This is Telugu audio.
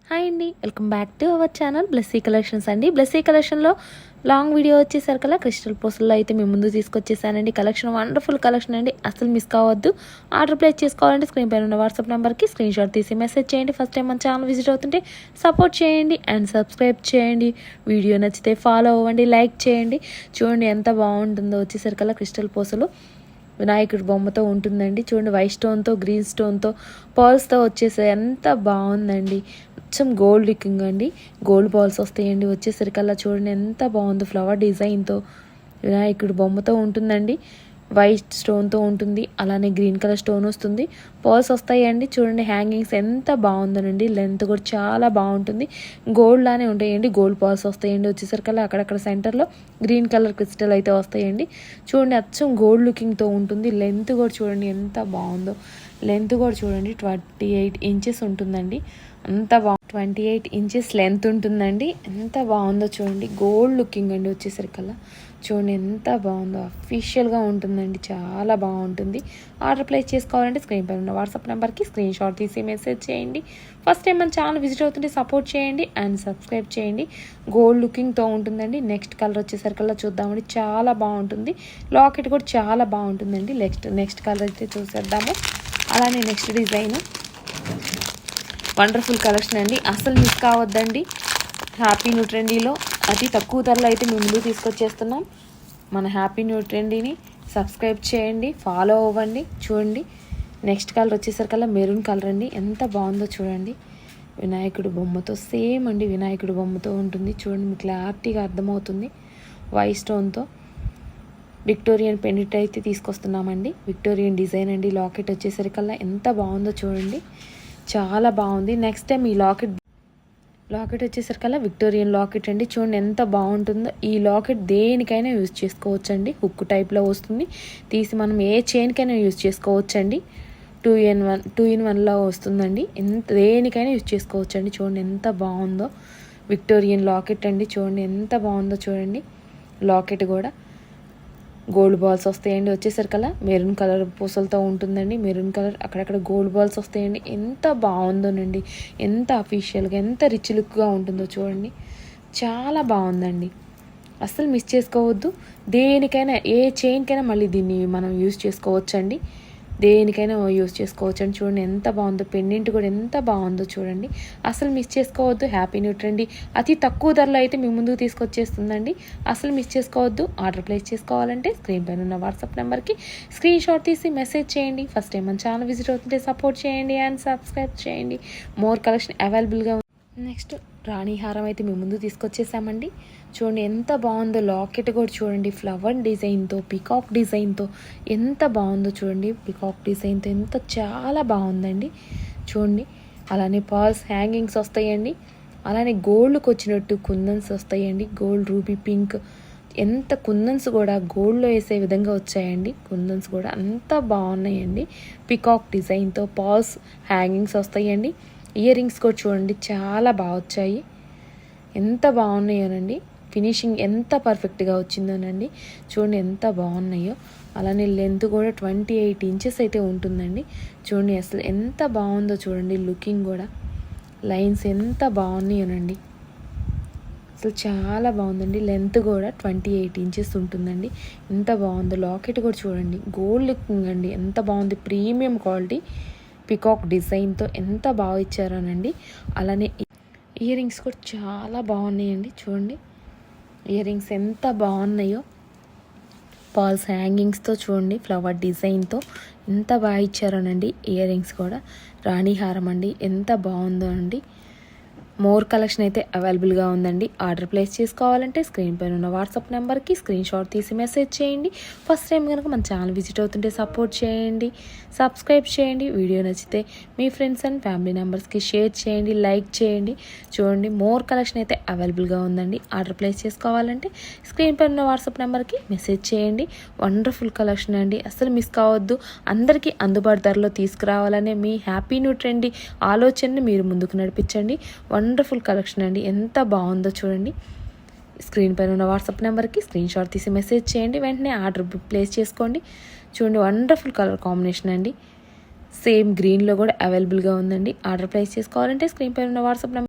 హాయ్ అండి, welcome back to our channel Blessy collections అండి. బ్లెస్సీ కలెక్షన్లో లాంగ్ వీడియో వచ్చేసరికల్లా క్రిస్టల్ పోస్టుల్లో అయితే మేము ముందు తీసుకొచ్చేసానండి. కలెక్షన్ వండర్ఫుల్ కలెక్షన్ అండి, అసలు మిస్ కావద్దు. ఆర్డర్ ప్లేస్ చేసుకోవాలంటే స్క్రీన్ పైన ఉన్న వాట్సాప్ నెంబర్కి స్క్రీన్ షాట్ తీసి మెసేజ్ చేయండి. ఫస్ట్ టైం మన ఛానల్ విజిట్ అవుతుంటే సపోర్ట్ చేయండి అండ్ సబ్స్క్రైబ్ చేయండి. వీడియో నచ్చితే ఫాలో అవ్వండి, లైక్ చేయండి. చూడండి ఎంత బాగుంటుందో వచ్చేసరికల్లా క్రిస్టల్ పోసలు వినాయకుడి బొమ్మతో ఉంటుందండి. చూడండి వైట్ స్టోన్తో గ్రీన్ స్టోన్తో పర్ల్స్తో వచ్చేసి ఎంత బాగుందండి. కొంచెం గోల్డ్ లుకింగ్ అండి, గోల్డ్ బాల్స్ వస్తాయండి. వచ్చేసరికల్లా చూడండి ఎంత బాగుందో, ఫ్లవర్ డిజైన్తో వినాయకుడి బొమ్మతో ఉంటుందండి. వైట్ స్టోన్తో ఉంటుంది, అలానే గ్రీన్ కలర్ స్టోన్ వస్తుంది, పర్ల్స్ వస్తాయండి. చూడండి హ్యాంగింగ్స్ ఎంత బాగుందనండి, లెంత్ కూడా చాలా బాగుంటుంది. గోల్డ్ లానే ఉంటాయండి, గోల్డ్ పర్ల్స్ వస్తాయండి. వచ్చేసరికల్లా అక్కడక్కడ సెంటర్లో గ్రీన్ కలర్ క్రిస్టల్ అయితే వస్తాయండి. చూడండి అచ్చం గోల్డ్ లుకింగ్తో ఉంటుంది. లెంత్ కూడా చూడండి ఎంత బాగుందో, లెంత్ కూడా చూడండి 28 ఇంచెస్ ఉంటుందండి. అంత 28 ఇంచెస్ లెంత్ ఉంటుందండి. ఎంత బాగుందో చూడండి, గోల్డ్ లుకింగ్ అండి. వచ్చేసరికల్లా చూడండి ఎంత బాగుందో, అఫీషియల్గా ఉంటుందండి, చాలా బాగుంటుంది. ఆర్డర్ ప్లేస్ చేసుకోవాలంటే స్క్రీన్ పైన ఉన్న వాట్సాప్ నెంబర్కి స్క్రీన్ షాట్ తీసి మెసేజ్ చేయండి. ఫస్ట్ టైం మన ఛానల్ విజిట్ అవుతుంటే సపోర్ట్ చేయండి అండ్ సబ్స్క్రైబ్ చేయండి. గోల్డ్ లుకింగ్తో ఉంటుందండి. నెక్స్ట్ కలర్ వచ్చేసరికల్లా చూద్దామండి, చాలా బాగుంటుంది. లాకెట్ కూడా చాలా బాగుంటుందండి. నెక్స్ట్ కలర్ అయితే చూసేద్దాము. అలానే నెక్స్ట్ డిజైన్ వండర్ఫుల్ కలెక్షన్ అండి, అసలు మిస్ కావద్దండి. హ్యాపీ న్యూ ట్రెండీలో అతి తక్కువ ధరలో అయితే మేము ముందు తీసుకొచ్చేస్తున్నాం. మన హ్యాపీ న్యూ ట్రెండీని సబ్స్క్రైబ్ చేయండి, ఫాలో అవ్వండి. చూడండి నెక్స్ట్ కలర్ వచ్చేసరికల్లా మెరూన్ కలర్ అండి, ఎంత బాగుందో చూడండి. వినాయకుడు బొమ్మతో సేమ్ అండి, వినాయకుడు బొమ్మతో ఉంటుంది. చూడండి మీకు క్లారిటీగా అర్థమవుతుంది. వైట్ స్టోన్తో విక్టోరియన్ పెండెంట్ అయితే తీసుకొస్తున్నామండి. విక్టోరియన్ డిజైన్ అండి. లాకెట్ వచ్చేసరికల్లా ఎంత బాగుందో చూడండి, చాలా బాగుంది. నెక్స్ట్ టైం ఈ లాకెట్ వచ్చేసరికల్లా విక్టోరియన్ లాకెట్ అండి. చూడండి ఎంత బాగుంటుందో. ఈ లాకెట్ దేనికైనా యూజ్ చేసుకోవచ్చండి. హుక్ టైప్లో వస్తుంది, తీసి మనం ఏ చైన్కైనా యూజ్ చేసుకోవచ్చండి. 2 in 1 వస్తుందండి. దేనికైనా యూజ్ చేసుకోవచ్చండి. చూడండి ఎంత బాగుందో, విక్టోరియన్ లాకెట్ అండి. చూడండి ఎంత బాగుందో చూడండి. లాకెట్ కూడా గోల్డ్ బాల్స్ వస్తాయండి. వచ్చేసరికల్లా మెరూన్ కలర్ పూసలతో ఉంటుందండి. మెరూన్ కలర్ అక్కడక్కడ గోల్డ్ బాల్స్ వస్తాయండి. ఎంత బాగుందోనండి, ఎంత అఫీషియల్గా, ఎంత రిచ్ లుక్గా ఉంటుందో చూడండి, చాలా బాగుందండి. అస్సలు మిస్ చేసుకోవద్దు. దేనికైనా ఏ చైన్కైనా మళ్ళీ దీన్ని మనం యూజ్ చేసుకోవచ్చండి. దేనికైనా యూజ్ చేసుకోవచ్చు అండి. చూడండి ఎంత బాగుందో, పెండెంట్ కూడా ఎంత బాగుందో చూడండి, అసలు మిస్ చేసుకోవద్దు. హ్యాపీ న్యూ ట్రెండీ అతి తక్కువ ధరలో అయితే మీ ముందుకు తీసుకొచ్చేస్తుందండి, అసలు మిస్ చేసుకోవద్దు. ఆర్డర్ ప్లేస్ చేసుకోవాలంటే స్క్రీన్ పైన ఉన్న వాట్సాప్ నెంబర్కి స్క్రీన్ షాట్ తీసి మెసేజ్ చేయండి. ఫస్ట్ టైం మన ఛానల్ విజిట్ అవుతుంటే సపోర్ట్ చేయండి అండ్ సబ్స్క్రైబ్ చేయండి. మోర్ కలెక్షన్ అవైలబుల్గా ఉంది. నెక్స్ట్ రాణి హారం అయితే మేము ముందు తీసుకొచ్చేసామండి. చూడండి ఎంత బాగుందో, లాకెట్ కూడా చూడండి ఫ్లవర్ డిజైన్తో, పికాక్ డిజైన్తో ఎంత బాగుందో చూడండి. పికాక్ డిజైన్తో ఎంత చాలా బాగుందండి చూడండి. అలానే పర్ల్స్ హ్యాంగింగ్స్ వస్తాయండి. అలానే గోల్డ్కి వచ్చినట్టు కుందన్స్ వస్తాయండి. గోల్డ్ రూబీ పింక్, ఎంత కుందన్స్ కూడా గోల్డ్లో వేసే విధంగా వచ్చాయండి. కుందన్స్ కూడా అంత బాగున్నాయండి. పికాక్ డిజైన్తో పర్ల్స్ హ్యాంగింగ్స్ వస్తాయండి. ఇయర్ రింగ్స్ కూడా చూడండి చాలా బాగా వచ్చాయి, ఎంత బాగున్నాయోనండి. ఫినిషింగ్ ఎంత పర్ఫెక్ట్గా వచ్చిందోనండి. చూడండి ఎంత బాగున్నాయో. అలానే లెంత్ కూడా 28 ఇంచెస్ అయితే ఉంటుందండి. చూడండి అసలు ఎంత బాగుందో చూడండి. లుకింగ్ కూడా లైన్స్ ఎంత బాగున్నాయోనండి, అసలు చాలా బాగుందండి. లెంత్ కూడా 28 ఇంచెస్ ఉంటుందండి. ఎంత బాగుందో. లాకెట్ కూడా చూడండి గోల్డ్ లుకింగ్ అండి, ఎంత బాగుంది. ప్రీమియం క్వాలిటీ పికాక్ డిజైన్తో ఎంత బాగా ఇచ్చారోనండి. అలానే ఇయర్ రింగ్స్ కూడా చాలా బాగున్నాయండి. చూడండి ఇయర్ రింగ్స్ ఎంత బాగున్నాయో. పర్ల్స్ హ్యాంగింగ్స్తో చూడండి ఫ్లవర్ డిజైన్తో ఎంత బాగా ఇచ్చారోనండి. ఇయర్ రింగ్స్ కూడా రాణి హారం అండి, ఎంత బాగుందో అండి. మోర్ కలెక్షన్ అయితే అవైలబుల్గా ఉందండి. ఆర్డర్ ప్లేస్ చేసుకోవాలంటే స్క్రీన్ పైన ఉన్న వాట్సాప్ నెంబర్కి స్క్రీన్ షాట్ తీసి మెసేజ్ చేయండి. ఫస్ట్ టైం కనుక మన ఛానల్ విజిట్ అవుతుంటే సపోర్ట్ చేయండి, సబ్స్క్రైబ్ చేయండి. వీడియో నచ్చితే మీ ఫ్రెండ్స్ అండ్ ఫ్యామిలీ మెంబర్స్కి షేర్ చేయండి, లైక్ చేయండి. చూడండి మోర్ కలెక్షన్ అయితే అవైలబుల్గా ఉందండి. ఆర్డర్ ప్లేస్ చేసుకోవాలంటే స్క్రీన్ పైన ఉన్న వాట్సాప్ నెంబర్కి మెసేజ్ చేయండి. వండర్ఫుల్ కలెక్షన్ అండి, అసలు మిస్ కావద్దు. అందరికీ అందుబాటు ధరలో తీసుకురావాలనే మీ హ్యాపీ న్యూ ట్రెండీ ఆలోచనని మీరు ముందుకు నడిపించండి. వండర్ఫుల్ కలెక్షన్ అండి, ఎంత బాగుందో చూడండి. స్క్రీన్ పైన ఉన్న వాట్సాప్ నెంబర్కి స్క్రీన్ షాట్ తీసి మెసేజ్ చేయండి, వెంటనే ఆర్డర్ ప్లేస్ చేసుకోండి. చూడండి వండర్ఫుల్ కలర్ కాంబినేషన్ అండి, సేమ్ గ్రీన్లో కూడా అవైలబుల్గా ఉందండి. ఆర్డర్ ప్లేస్ చేసుకోవాలంటే స్క్రీన్ పైన ఉన్న వాట్సాప్ నెంబర్